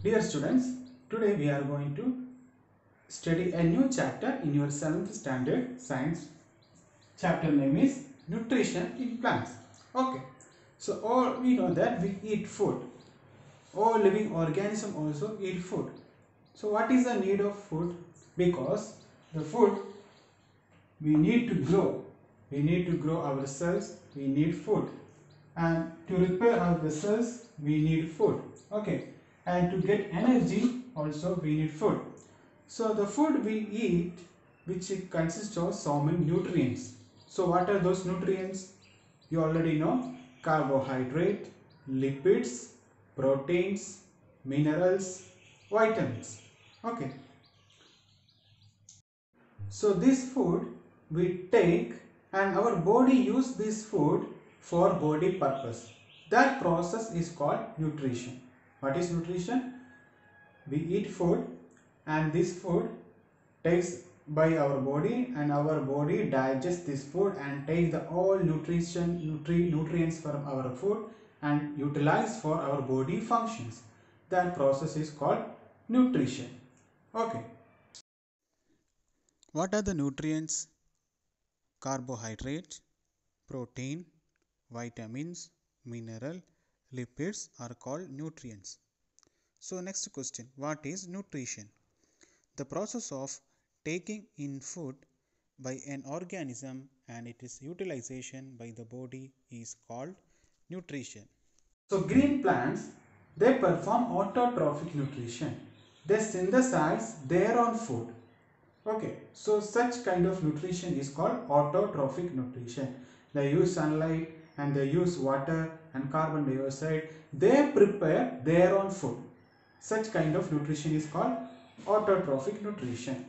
Dear students, today we are going to study a new chapter in your 7th standard science. Chapter name is Nutrition in Plants. Okay, so all we know that we eat food. All living organism also eat food. So what is the need of food? Because the food we need to grow. We need to grow our cells. We need food. And to repair our cells, we need food. Okay. And to get energy, also we need food. So the food we eat, which consists of so many nutrients. So what are those nutrients? You already know: carbohydrate, lipids, proteins, minerals, vitamins. Okay. So this food we take and our body use this food for body purpose. That process is called nutrition. What is nutrition? We eat food and this food takes by our body and our body digests this food and take the all nutrients from our food and utilize for our body functions. That process is called nutrition. Okay. What are the nutrients? Carbohydrate, protein, vitamins, mineral, lipids are called nutrients. So next question, what is nutrition? The process of taking in food by an organism and its utilization by the body is called nutrition. So green plants, they perform autotrophic nutrition. They synthesize their own food. Okay, so such kind of nutrition is called autotrophic nutrition. They use sunlight and they use water and carbon dioxide. They prepare their own food. Such kind of nutrition is called autotrophic nutrition.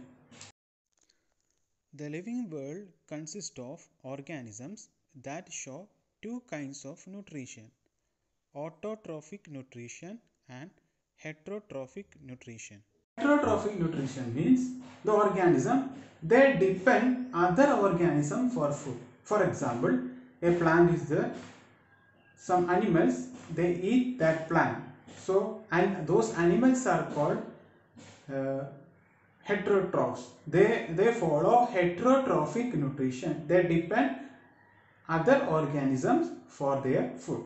The living world consists of organisms that show two kinds of nutrition: autotrophic nutrition and heterotrophic nutrition. Heterotrophic nutrition means the organism they depend other organism for food. For example, a plant is there. Some animals they eat that plant. So and those animals are called uh, heterotrophs. They follow heterotrophic nutrition. They depend other organisms for their food.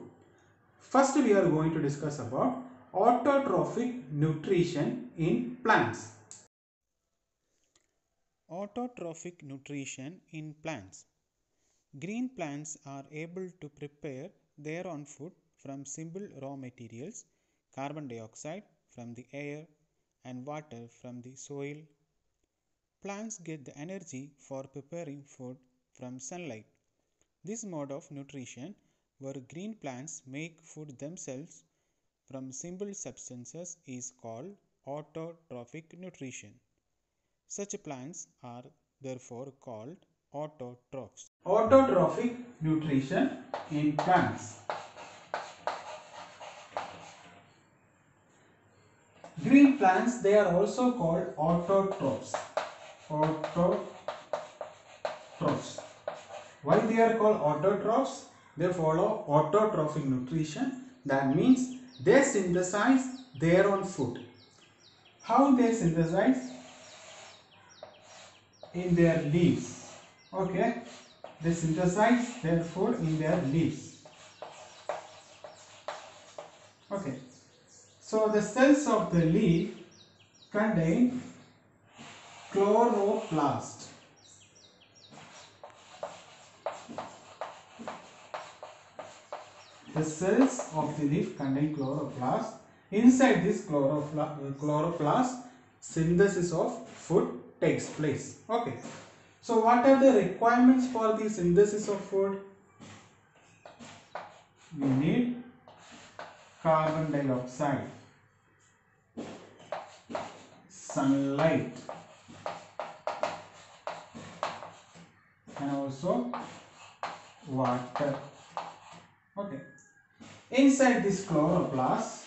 First we are going to discuss about autotrophic nutrition in plants. Autotrophic nutrition in plants. Green plants are able to prepare their own food from simple raw materials: carbon dioxide from the air and water from the soil. Plants get the energy for preparing food from sunlight. This mode of nutrition, where green plants make food themselves from simple substances, is called autotrophic nutrition. Such plants are therefore called autotrophs. Autotrophic nutrition in plants. Green plants, they are also called autotrophs. Autotrophs. Why they are called autotrophs? They follow autotrophic nutrition. That means they synthesize their own food. How they synthesize? In their leaves. Okay, they synthesize their food in their leaves. Okay, so the cells of the leaf contain chloroplast. The cells of the leaf contain chloroplast. Inside this chloroplast, synthesis of food takes place. Okay. So what are the requirements for the synthesis of food? We need carbon dioxide, sunlight, and also water. Okay. Inside this chloroplast,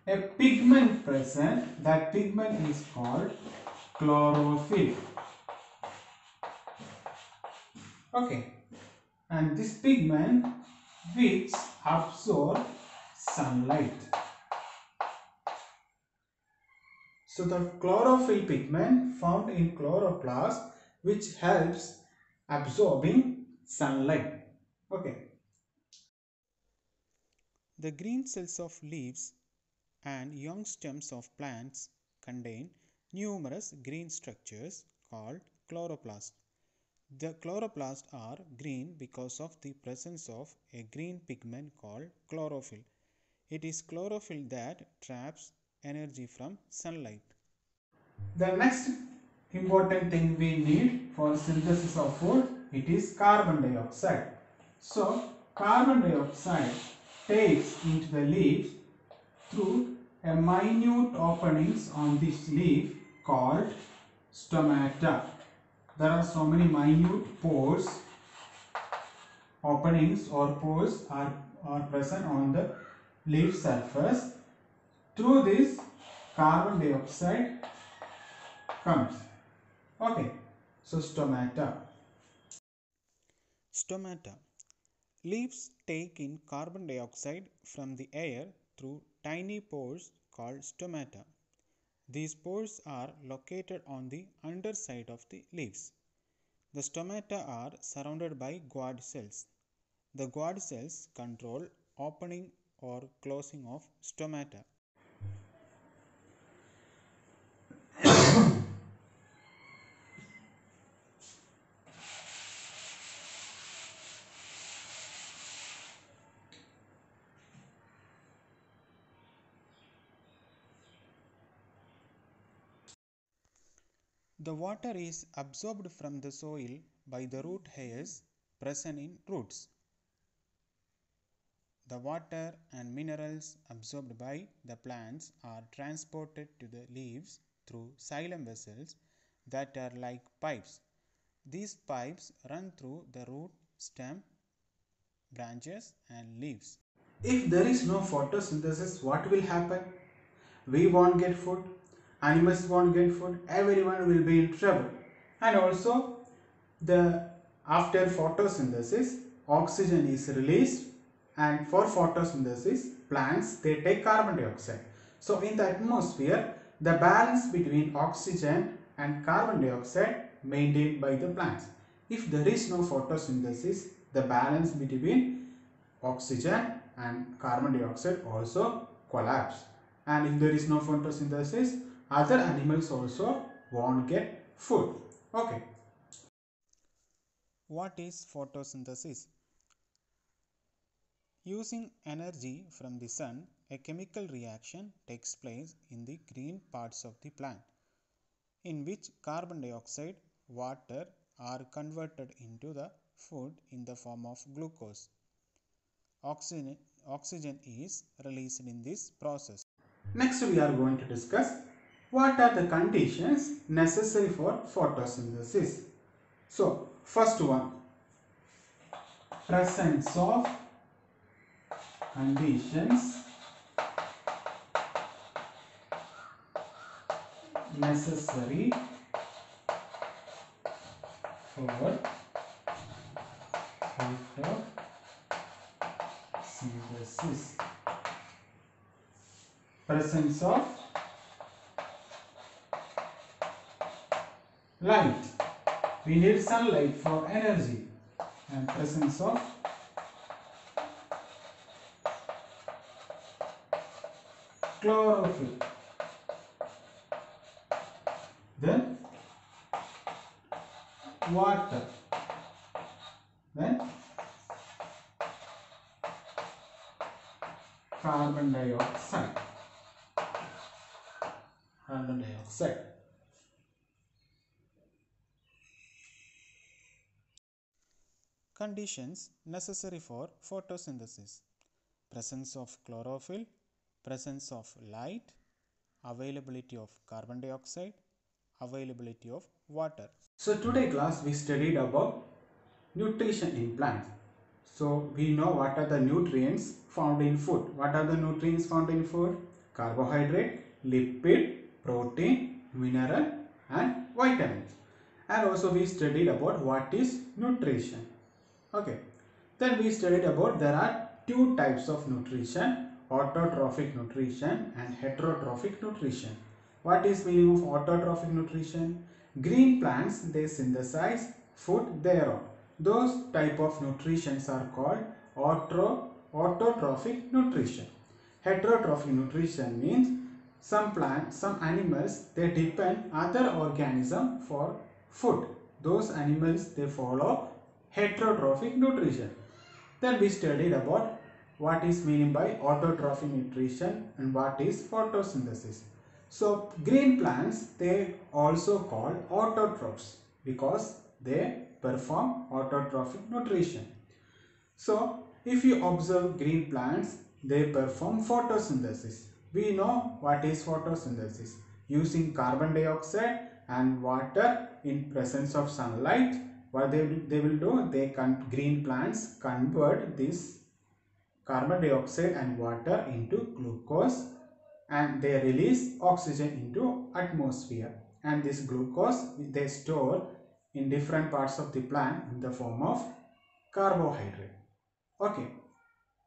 a pigment present. That pigment is called chlorophyll. Okay, and this pigment which absorb sunlight. So the chlorophyll pigment found in chloroplast which helps absorbing sunlight. Okay. The green cells of leaves and young stems of plants contain numerous green structures called chloroplasts. The chloroplasts are green because of the presence of a green pigment called chlorophyll. It is chlorophyll that traps energy from sunlight. The next important thing we need for synthesis of food, it is carbon dioxide. So carbon dioxide takes into the leaves through a minute openings on this leaf called stomata. There are so many minute pores, openings or pores are present on the leaf surface. Through this carbon dioxide comes. Okay, so stomata. Stomata. Leaves take in carbon dioxide from the air through tiny pores called stomata. These pores are located on the underside of the leaves. The stomata are surrounded by guard cells. The guard cells control opening or closing of stomata. The water is absorbed from the soil by the root hairs present in roots. The water and minerals absorbed by the plants are transported to the leaves through xylem vessels that are like pipes. These pipes run through the root, stem, branches and leaves. If there is no photosynthesis, what will happen? We won't get food, animals won't get food, everyone will be in trouble. And also, after photosynthesis, oxygen is released, and for photosynthesis, plants they take carbon dioxide. So in the atmosphere, the balance between oxygen and carbon dioxide maintained by the plants. If there is no photosynthesis, the balance between oxygen and carbon dioxide also collapse. And if there is no photosynthesis, other animals also won't get food. Okay. What is photosynthesis? Using energy from the sun, a chemical reaction takes place in the green parts of the plant, in which carbon dioxide, water are converted into the food in the form of glucose. Oxygen is released in this process. Next we are going to discuss what are the conditions necessary for photosynthesis. So first one, presence of conditions necessary for photosynthesis. Presence of light. We need sunlight for energy, and presence of chlorophyll. Then water. Then carbon dioxide. Carbon dioxide. Conditions necessary for photosynthesis: presence of chlorophyll, presence of light, availability of carbon dioxide, availability of water. So today class we studied about nutrition in plants. So we know what are the nutrients found in food. What are the nutrients found in food? Carbohydrate, lipid, protein, mineral and vitamins. And also we studied about what is nutrition. Okay. Then we studied about there are two types of nutrition, autotrophic nutrition and heterotrophic nutrition. What is meaning of autotrophic nutrition? Green plants, they synthesize food thereof. Those type of nutritions are called autotrophic nutrition. Heterotrophic nutrition means some plants, some animals, they depend other organism for food. Those animals, they follow heterotrophic nutrition. Then we studied about what is meaning by autotrophic nutrition and what is photosynthesis. So green plants, they also called autotrophs because they perform autotrophic nutrition. So if you observe green plants, they perform photosynthesis. We know what is photosynthesis. Using carbon dioxide and water in presence of sunlight, what they will do, green plants convert this carbon dioxide and water into glucose, and they release oxygen into atmosphere, and this glucose they store in different parts of the plant in the form of carbohydrate. Okay,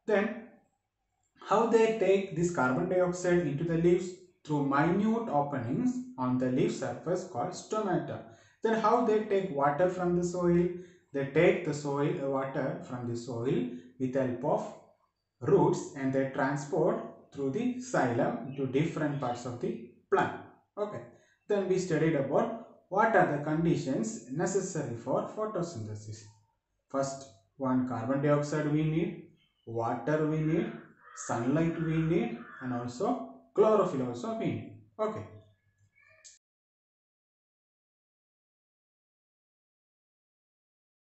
then how they take this carbon dioxide into the leaves? Through minute openings on the leaf surface called stomata. Then how they take water from the soil? They take the water from the soil with the help of roots, and they transport through the xylem to different parts of the plant. Okay. Then we studied about what are the conditions necessary for photosynthesis. First one, carbon dioxide we need, water we need, sunlight we need, and also chlorophyll also we need. Okay.